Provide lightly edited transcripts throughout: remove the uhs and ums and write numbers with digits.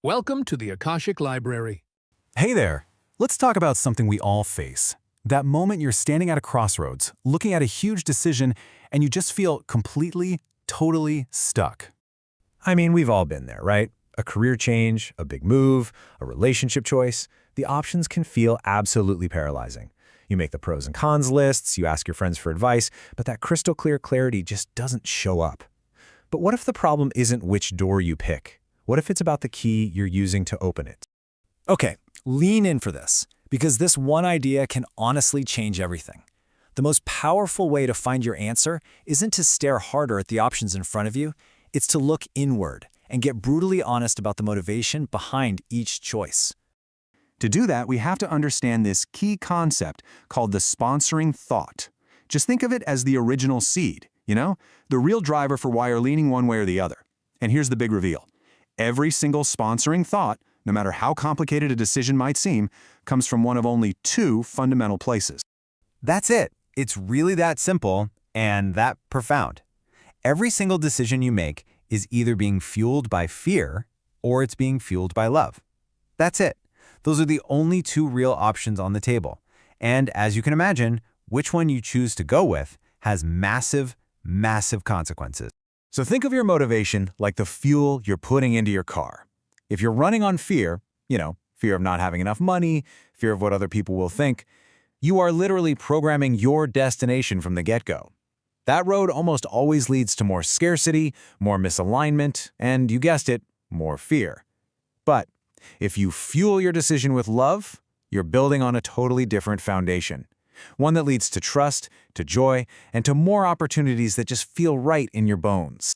Welcome to the Akashic Library. Hey there! Let's talk about something we all face. That moment you're standing at a crossroads, looking at a huge decision, and you just feel completely, totally stuck. I mean, we've all been there, right? A career change, a big move, a relationship choice. The options can feel absolutely paralyzing. You make the pros and cons lists, you ask your friends for advice, but that crystal clear clarity just doesn't show up. But what if the problem isn't which door you pick? What if it's about the key you're using to open it? Okay, lean in for this, because this one idea can honestly change everything. The most powerful way to find your answer isn't to stare harder at the options in front of you, it's to look inward and get brutally honest about the motivation behind each choice. To do that, we have to understand this key concept called the sponsoring thought. Just think of it as the original seed, the real driver for why you're leaning one way or the other. And here's the big reveal. Every single sponsoring thought, no matter how complicated a decision might seem, comes from one of only two fundamental places. That's it. It's really that simple and that profound. Every single decision you make is either being fueled by fear or it's being fueled by love. That's it. Those are the only two real options on the table. And as you can imagine, which one you choose to go with has massive, massive consequences. So think of your motivation like the fuel you're putting into your car. If you're running on fear, fear of not having enough money, fear of what other people will think, you are literally programming your destination from the get-go. That road almost always leads to more scarcity, more misalignment, and you guessed it, more fear. But if you fuel your decision with love, you're building on a totally different foundation. One that leads to trust, to joy, and to more opportunities that just feel right in your bones.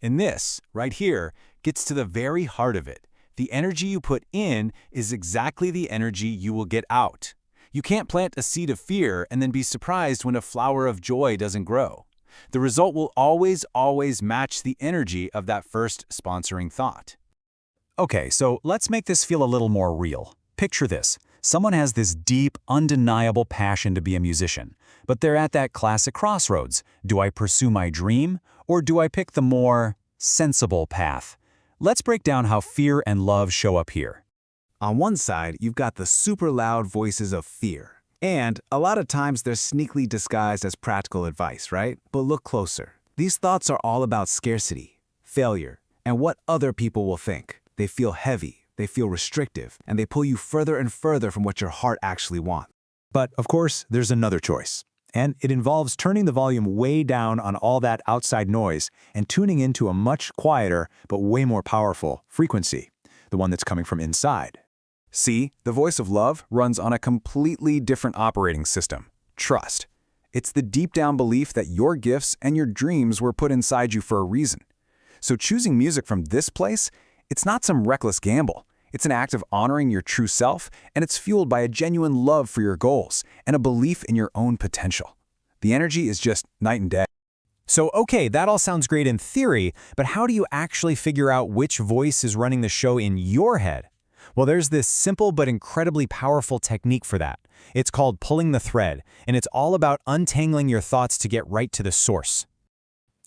And this, right here, gets to the very heart of it. The energy you put in is exactly the energy you will get out. You can't plant a seed of fear and then be surprised when a flower of joy doesn't grow. The result will always match the energy of that first sponsoring thought. Okay, so let's make this feel a little more real. Picture this. Someone has this deep, undeniable passion to be a musician, but they're at that classic crossroads. Do I pursue my dream, or do I pick the more sensible path? Let's break down how fear and love show up here. On one side, you've got the super loud voices of fear. And a lot of times they're sneakily disguised as practical advice, right? But look closer. These thoughts are all about scarcity, failure, and what other people will think. They feel heavy. They feel restrictive, and they pull you further and further from what your heart actually wants. But, of course, there's another choice. And it involves turning the volume way down on all that outside noise and tuning into a much quieter but way more powerful frequency, the one that's coming from inside. See, the voice of love runs on a completely different operating system, trust. It's the deep-down belief that your gifts and your dreams were put inside you for a reason. So choosing music from this place, it's not some reckless gamble. It's an act of honoring your true self, and it's fueled by a genuine love for your goals and a belief in your own potential. The energy is just night and day. So, okay, that all sounds great in theory, but how do you actually figure out which voice is running the show in your head? Well, there's this simple but incredibly powerful technique for that. It's called pulling the thread, and it's all about untangling your thoughts to get right to the source.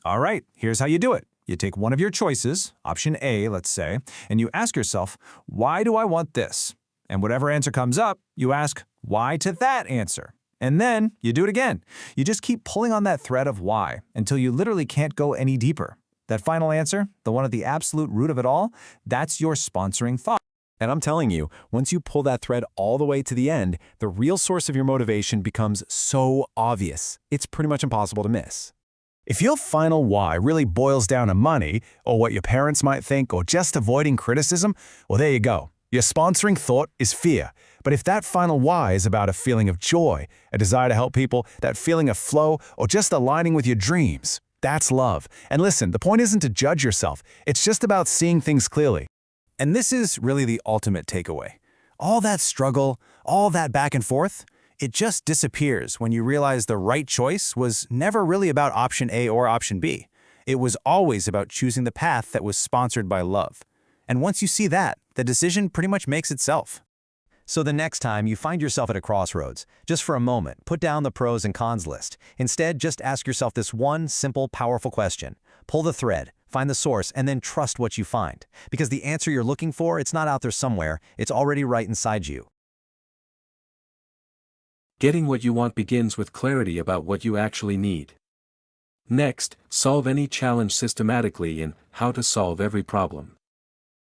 All right, here's how you do it. You take one of your choices, option A, let's say, and you ask yourself, why do I want this? And whatever answer comes up, you ask, why to that answer? And then you do it again. You just keep pulling on that thread of why until you literally can't go any deeper. That final answer, the one at the absolute root of it all, that's your sponsoring thought. And I'm telling you, once you pull that thread all the way to the end, the real source of your motivation becomes so obvious. It's pretty much impossible to miss. If your final why really boils down to money, or what your parents might think, or just avoiding criticism, well, there you go. Your sponsoring thought is fear. But if that final why is about a feeling of joy, a desire to help people, that feeling of flow, or just aligning with your dreams, that's love. And listen, the point isn't to judge yourself. It's just about seeing things clearly. And this is really the ultimate takeaway. All that struggle, all that back and forth, it just disappears when you realize the right choice was never really about option A or option B. It was always about choosing the path that was sponsored by love. And once you see that, the decision pretty much makes itself. So the next time you find yourself at a crossroads, just for a moment, put down the pros and cons list. Instead, just ask yourself this one simple, powerful question. Pull the thread. find the source, and then trust what you find. Because the answer you're looking for, it's not out there somewhere, it's already right inside you. Getting what you want begins with clarity about what you actually need. Next, solve any challenge systematically in How to Solve Every Problem.